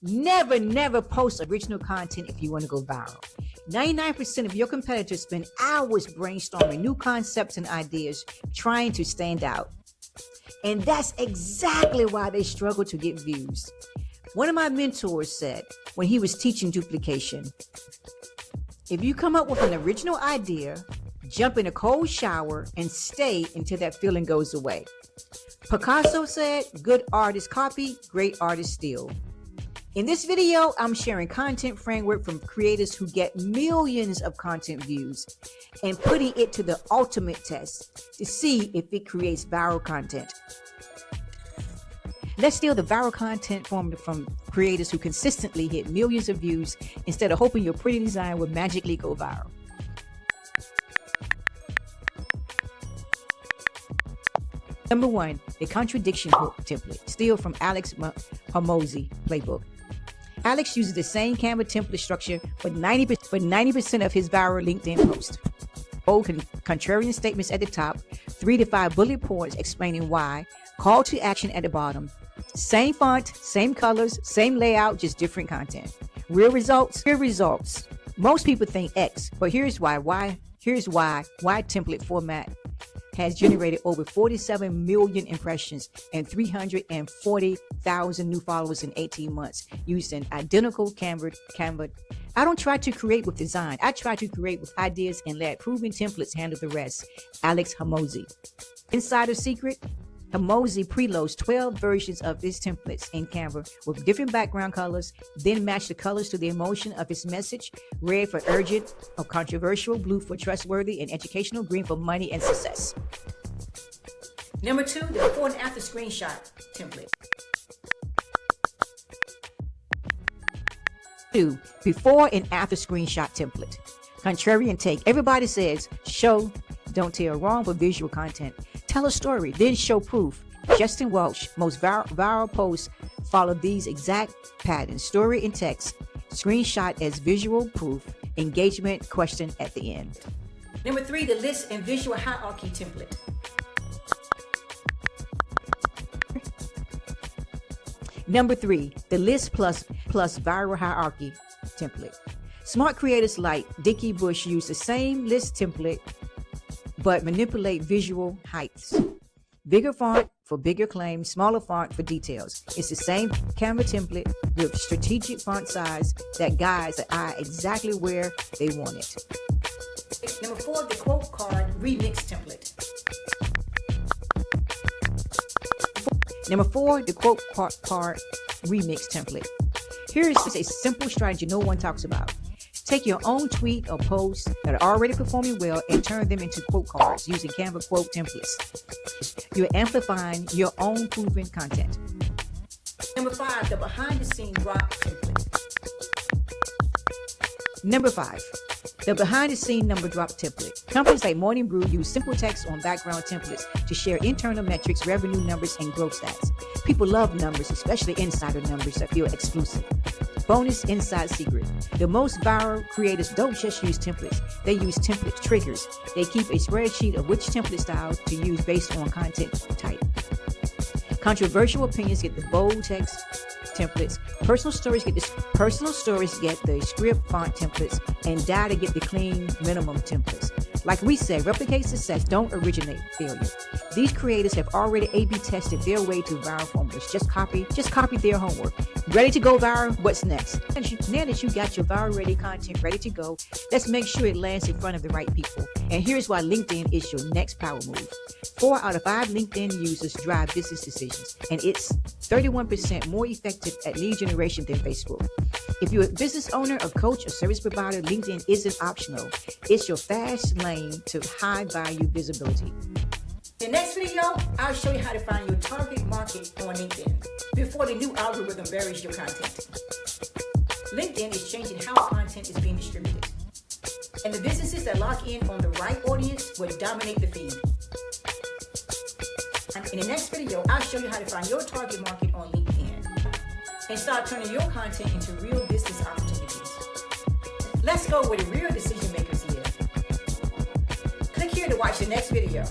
Never post original content if you want to go viral. 99% of your competitors spend hours brainstorming new concepts and ideas, trying to stand out. And that's exactly why they struggle to get views. One of my mentors said when he was teaching duplication, if you come up with an original idea, jump in a cold shower and stay until that feeling goes away. Picasso said, good artists copy, great artists steal. In this video, I'm sharing content framework from creators who get millions of content views and putting it to the ultimate test to see if it creates viral content. Let's steal the viral content from creators who consistently hit millions of views instead of hoping your pretty design will magically go viral. Number 1, the contradiction hook template, steal from Alex Hormozi playbook. Alex uses the same Canva template structure for 90% of his viral LinkedIn posts. Bold contrarian statements at the top, 3 to 5 bullet points explaining why, call to action at the bottom. Same font, same colors, same layout, just different content. Real results. Most people think X, but here's why template format has generated over 47 million impressions and 340,000 new followers in 18 months using identical Canva. I don't try to create with design. I try to create with ideas and let proven templates handle the rest. Alex Hormozi. Insider secret, Hormozi preloads 12 versions of his templates in Canva with different background colors, then match the colors to the emotion of his message. Red for urgent or controversial, blue for trustworthy and educational, green for money and success. Number 2, the before and after screenshot template. 2, before and after screenshot template. Contrarian take. Everybody says show, don't tell. Wrong for visual content. Tell a story, then show proof. Justin Welch, most viral posts follow these exact patterns. Story in text, screenshot as visual proof, engagement question at the end. Number 3, the list and visual hierarchy template. Number 3, the list plus viral hierarchy template. Smart creators like Dickie Bush use the same list template but manipulate visual heights. Bigger font for bigger claims, smaller font for details. It's the same Canva template with strategic font size that guides the eye exactly where they want it. Number 4, the quote card remix template. Number 4, the quote card remix template. Here's a simple strategy no one talks about. Take your own tweet or post that are already performing well and turn them into quote cards using Canva quote templates. You're amplifying your own proven content. Number 5, the behind the scenes drop template. Number 5, the behind the scene number drop template. Companies like Morning Brew use simple text on background templates to share internal metrics, revenue numbers, and growth stats. People love numbers, especially insider numbers that feel exclusive. Bonus inside secret. The most viral creators don't just use templates. They use template triggers. They keep a spreadsheet of which template style to use based on content type. Controversial opinions get the bold text templates. Personal stories get the script font templates, and data get the clean minimum templates. Like we say, replicate success, don't originate failure. These creators have already A/B tested their way to viral formulas. Just copy their homework. Ready to go viral? What's next? Now that you got your viral ready content ready to go, let's make sure it lands in front of the right people. And here's why LinkedIn is your next power move. 4 out of 5 LinkedIn users drive business decisions, and it's 31% more effective at lead generation than Facebook. If you're a business owner, a coach, or service provider, LinkedIn isn't optional. It's your fast lane to high value visibility. In the next video, I'll show you how to find your target market on LinkedIn before the new algorithm buries your content. LinkedIn is changing how content is being distributed, and the businesses that lock in on the right audience will dominate the feed. In the next video, I'll show you how to find your target market on LinkedIn and start turning your content into real business opportunities. Let's go where the real decision makers live. Click here to watch the next video.